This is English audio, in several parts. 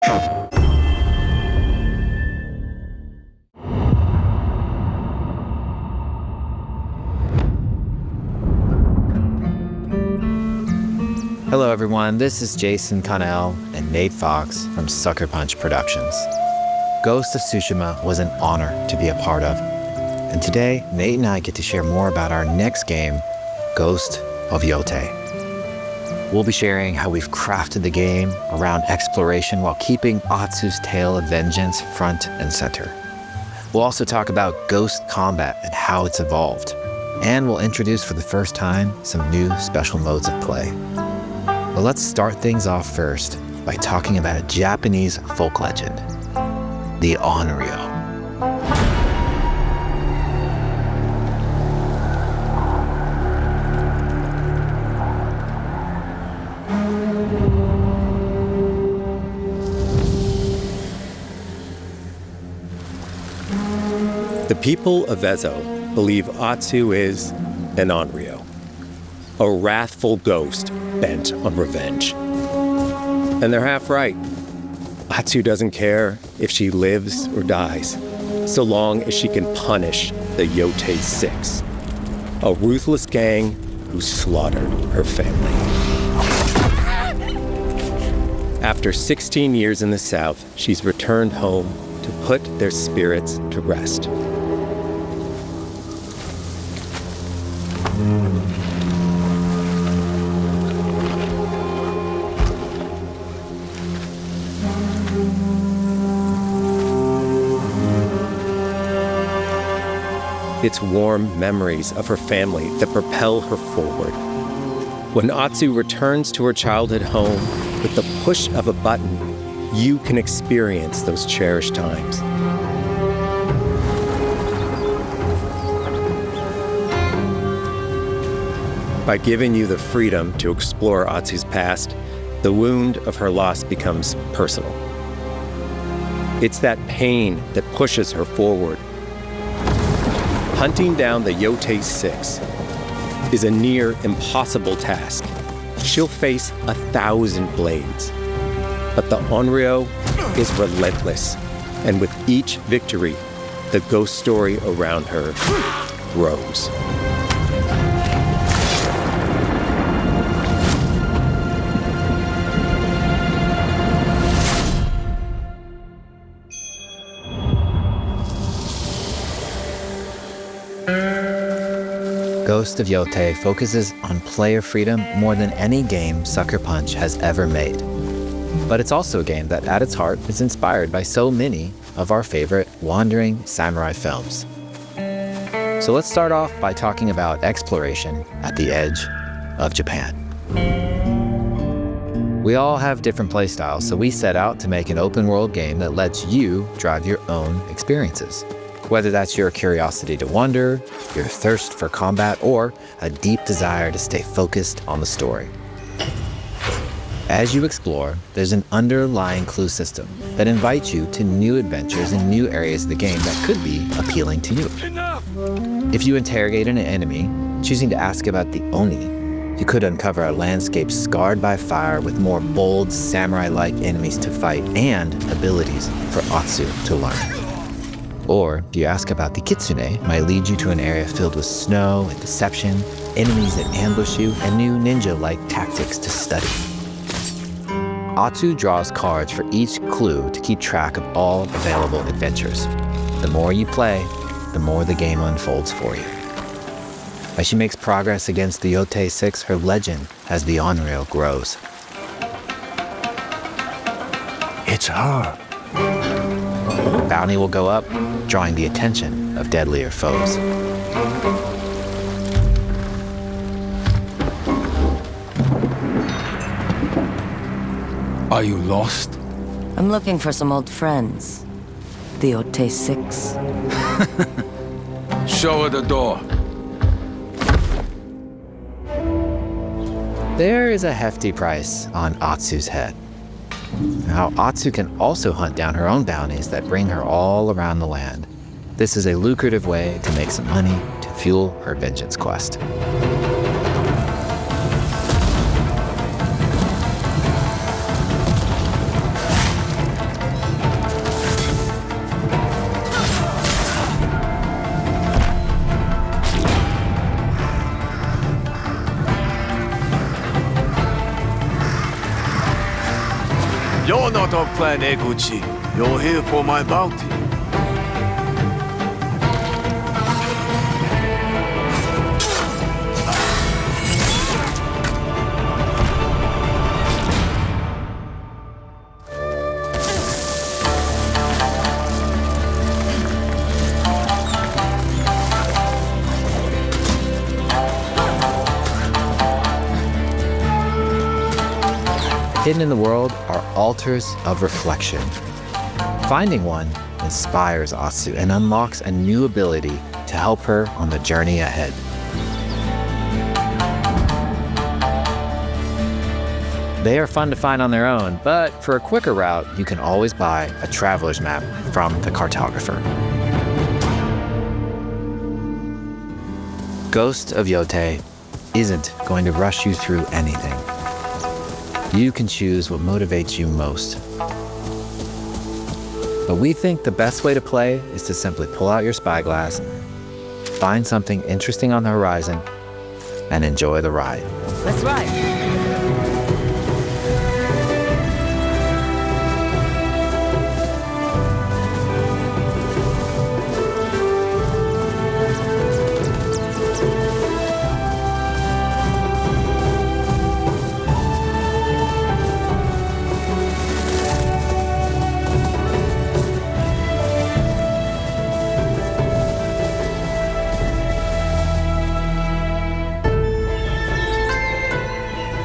Hello everyone, this is Jason Connell and Nate Fox from Sucker Punch Productions. Ghost of Tsushima was an honor to be a part of. And today, Nate and I get to share more about our next game, Ghost of Yōtei. We'll be sharing how we've crafted the game around exploration while keeping Atsu's tale of vengeance front and center. We'll also talk about ghost combat and how it's evolved. And we'll introduce for the first time some new special modes of play. But let's start things off first by talking about a Japanese folk legend, the Onryo. The people of Ezo believe Atsu is an Onryo, a wrathful ghost bent on revenge. And they're half right. Atsu doesn't care if she lives or dies, so long as she can punish the Yōtei 6, a ruthless gang who slaughtered her family. After 16 years in the south, she's returned home to put their spirits to rest. It's warm memories of her family that propel her forward. When Atsu returns to her childhood home, with the push of a button, you can experience those cherished times. By giving you the freedom to explore Atsu's past, the wound of her loss becomes personal. It's that pain that pushes her forward. Hunting down the Yōtei 6 is a near impossible task. She'll face 1,000 blades. But the Onryo is relentless, and with each victory, the ghost story around her grows. Ghost of Yōtei focuses on player freedom more than any game Sucker Punch has ever made. But it's also a game that at its heart is inspired by so many of our favorite wandering samurai films. So let's start off by talking about exploration at the edge of Japan. We all have different playstyles, so we set out to make an open world game that lets you drive your own experiences. Whether that's your curiosity to wonder, your thirst for combat, or a deep desire to stay focused on the story. As you explore, there's an underlying clue system that invites you to new adventures in new areas of the game that could be appealing to you. If you interrogate an enemy, choosing to ask about the Oni, you could uncover a landscape scarred by fire with more bold, samurai-like enemies to fight and abilities for Atsu to learn. Or, if you ask about the Kitsune, it might lead you to an area filled with snow and deception, enemies that ambush you, and new ninja-like tactics to study. Atsu draws cards for each clue to keep track of all available adventures. The more you play, the more the game unfolds for you. As she makes progress against the Yōtei 6, her legend as the Onryo grows. It's her. Bounty will go up, drawing the attention of deadlier foes. Are you lost? I'm looking for some old friends. The Yōtei 6. Show her the door. There is a hefty price on Atsu's head. Now, Atsu can also hunt down her own bounties that bring her all around the land. This is a lucrative way to make some money to fuel her vengeance quest. You're not of Clan Eguchi. You're here for my bounty. Hidden in the world are altars of reflection. Finding one inspires Atsu and unlocks a new ability to help her on the journey ahead. They are fun to find on their own, but for a quicker route, you can always buy a traveler's map from the cartographer. Ghost of Yōtei isn't going to rush you through anything. You can choose what motivates you most. But we think the best way to play is to simply pull out your spyglass, find something interesting on the horizon, and enjoy the ride. Let's ride.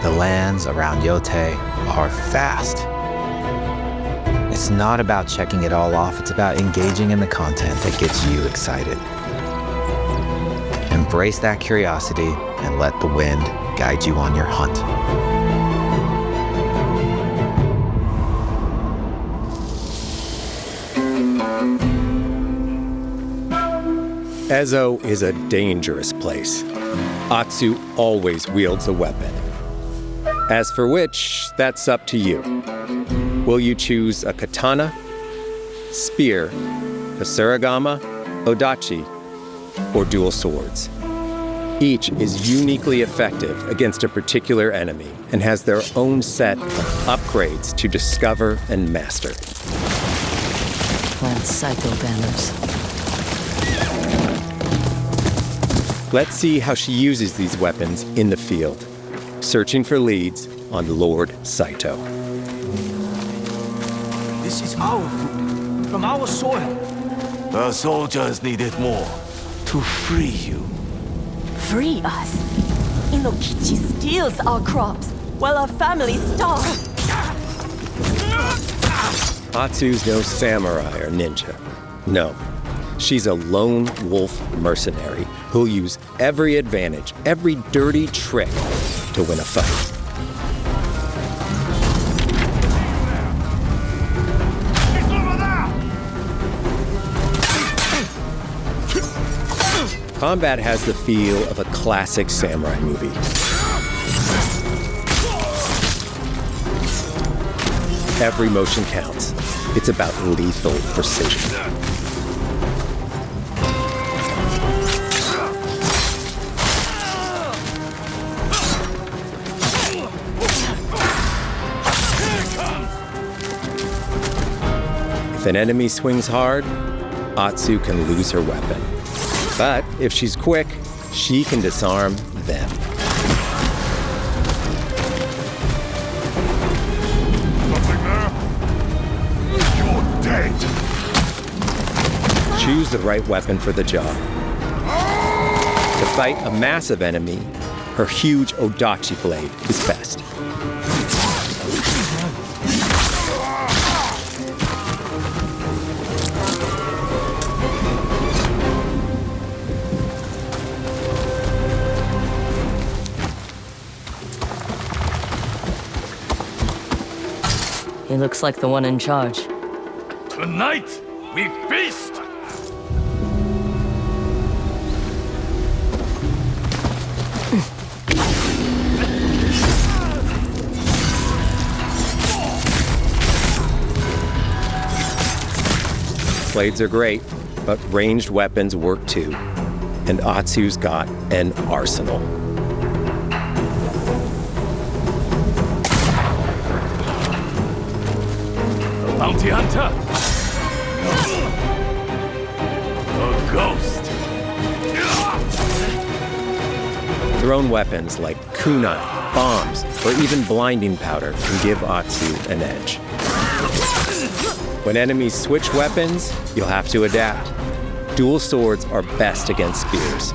The lands around Yōtei are fast. It's not about checking it all off, it's about engaging in the content that gets you excited. Embrace that curiosity and let the wind guide you on your hunt. Ezo is a dangerous place. Atsu always wields a weapon. As for which, that's up to you. Will you choose a katana, spear, kasuragama, odachi, or dual swords? Each is uniquely effective against a particular enemy and has their own set of upgrades to discover and master. Plant psycho banners. Let's see how she uses these weapons in the field, searching for leads on Lord Saito. This is our food, from our soil. The soldiers need it more to free you. Free us. Inokichi steals our crops while our families starve. Atsu's no samurai or ninja. No, she's a lone wolf mercenary who'll use every advantage, every dirty trick to win a fight. Combat has the feel of a classic samurai movie. Every motion counts. It's about lethal precision. If an enemy swings hard, Atsu can lose her weapon. But if she's quick, she can disarm them. Nothing there? You're dead. Choose the right weapon for the job. To fight a massive enemy, her huge odachi blade is best. He looks like the one in charge. Tonight, we feast! Blades are great, but ranged weapons work too. And Atsu's got an arsenal. Bounty hunter? A ghost. Thrown weapons like kunai, bombs, or even blinding powder can give Atsu an edge. When enemies switch weapons, you'll have to adapt. Dual swords are best against spears.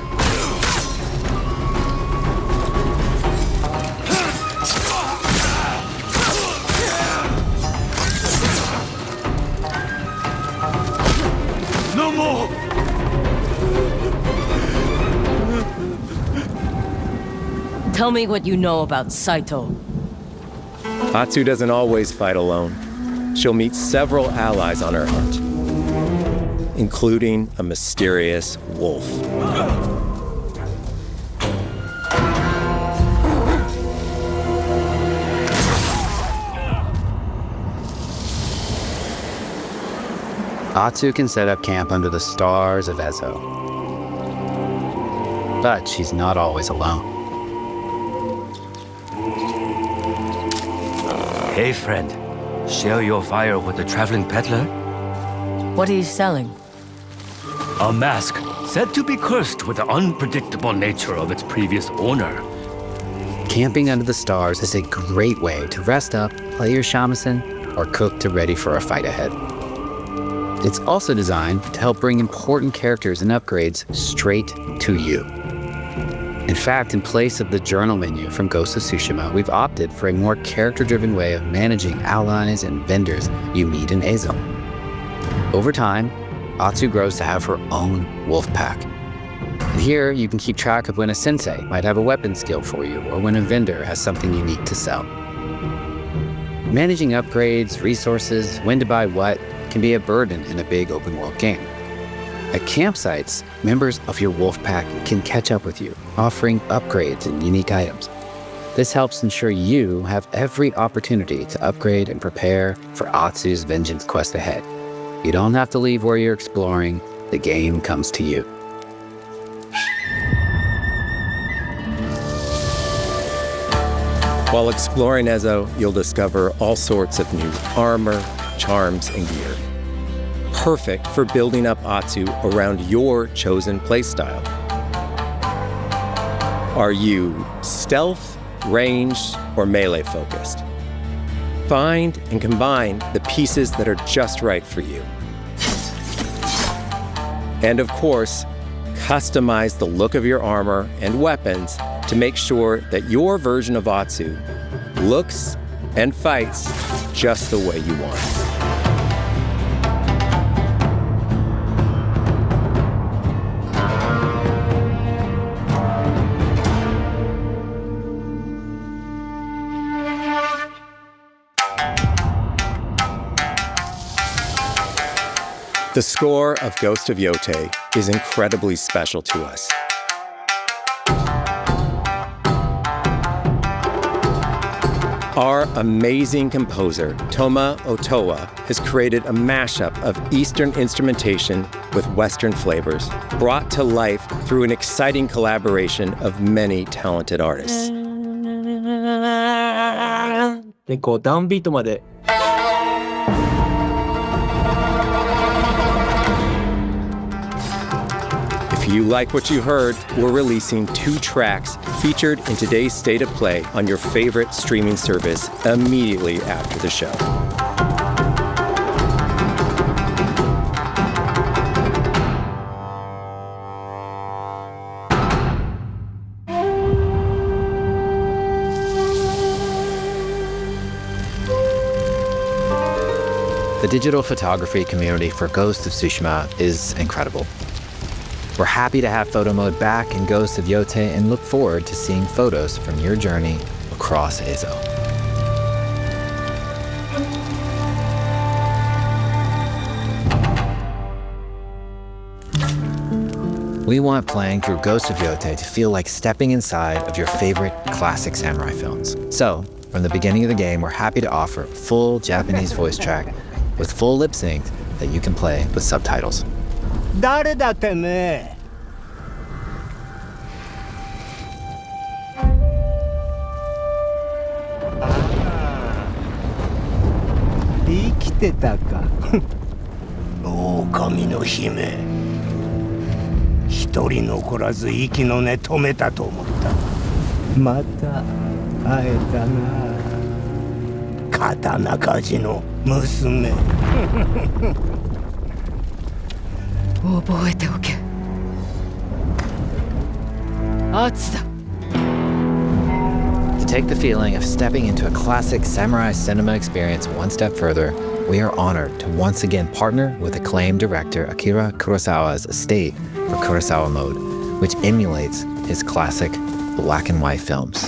No more! Tell me what you know about Saito. Atsu doesn't always fight alone. She'll meet several allies on her hunt, including a mysterious wolf. Atsu can set up camp under the stars of Ezo. But she's not always alone. Hey, friend. Share your fire with the traveling peddler? What are you selling? A mask said to be cursed with the unpredictable nature of its previous owner. Camping under the stars is a great way to rest up, play your shamisen, or cook to ready for a fight ahead. It's also designed to help bring important characters and upgrades straight to you. In fact, in place of the journal menu from Ghost of Tsushima, we've opted for a more character-driven way of managing allies and vendors you meet in Ezo. Over time, Atsu grows to have her own wolf pack. And here, you can keep track of when a sensei might have a weapon skill for you, or when a vendor has something unique to sell. Managing upgrades, resources, when to buy what, can be a burden in a big open-world game. At campsites, members of your wolf pack can catch up with you, offering upgrades and unique items. This helps ensure you have every opportunity to upgrade and prepare for Atsu's vengeance quest ahead. You don't have to leave where you're exploring, the game comes to you. While exploring Ezo, you'll discover all sorts of new armor, charms, and gear. Perfect for building up Atsu around your chosen playstyle. Are you stealth, ranged, or melee focused? Find and combine the pieces that are just right for you. And of course, customize the look of your armor and weapons to make sure that your version of Atsu looks and fights just the way you want. The score of Ghost of Yōtei is incredibly special to us. Our amazing composer, Toma Otoa, has created a mashup of Eastern instrumentation with Western flavors, brought to life through an exciting collaboration of many talented artists. でこうダウンビートまで If you like what you heard, we're releasing 2 tracks featured in today's State of Play on your favorite streaming service immediately after the show. The digital photography community for Ghost of Tsushima is incredible. We're happy to have photo mode back in Ghost of Yōtei and look forward to seeing photos from your journey across Ezo. We want playing through Ghost of Yōtei to feel like stepping inside of your favorite classic samurai films. So, from the beginning of the game, we're happy to offer a full Japanese voice track with full lip sync that you can play with subtitles. 誰だてめえ生きてたか。狼の姫。一人残らず息の根止めたと思った。また会えたな。刀鍛冶の娘。覚えておけ。圧だ。To take the feeling of stepping into a classic samurai cinema experience one step further, we are honored to once again partner with acclaimed director Akira Kurosawa's estate for Kurosawa Mode, which emulates his classic black and white films.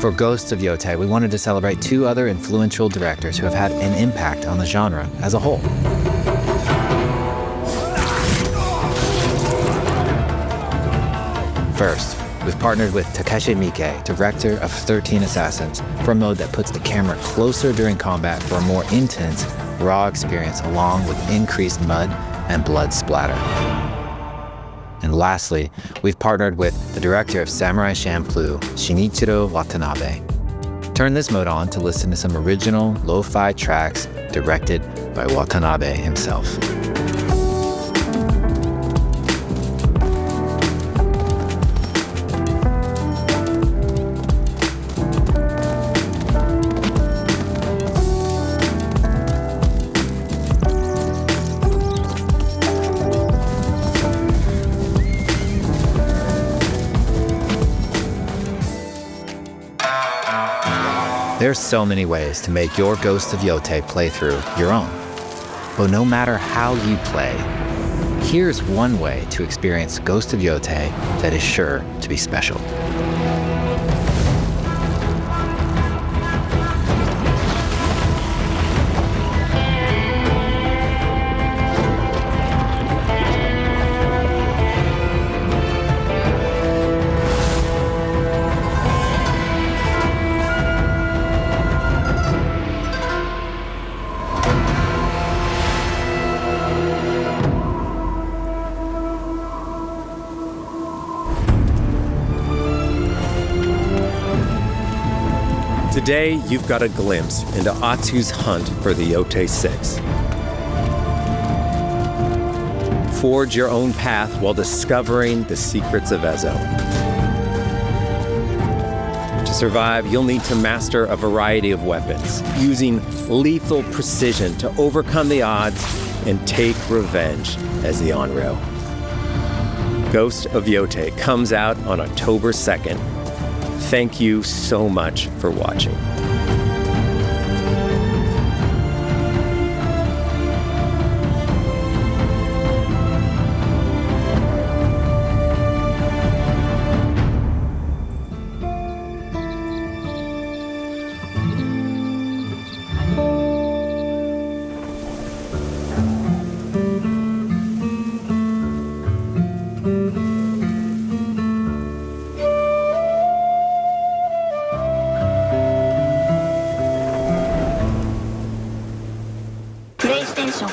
For Ghosts of Yōtei, we wanted to celebrate two other influential directors who have had an impact on the genre as a whole. First, we've partnered with Takeshi Miike, director of 13 Assassins, for a mode that puts the camera closer during combat for a more intense, raw experience along with increased mud and blood splatter. And lastly, we've partnered with the director of Samurai Champloo, Shinichiro Watanabe. Turn this mode on to listen to some original lo-fi tracks directed by Watanabe himself. There are so many ways to make your Ghost of Yōtei playthrough your own. But no matter how you play, here's one way to experience Ghost of Yōtei that is sure to be special. Today, you've got a glimpse into Atsu's hunt for the Yōtei 6. Forge your own path while discovering the secrets of Ezo. To survive, you'll need to master a variety of weapons, using lethal precision to overcome the odds and take revenge as the Onryo. Ghost of Yōtei comes out on October 2nd. Thank you so much for watching. PlayStation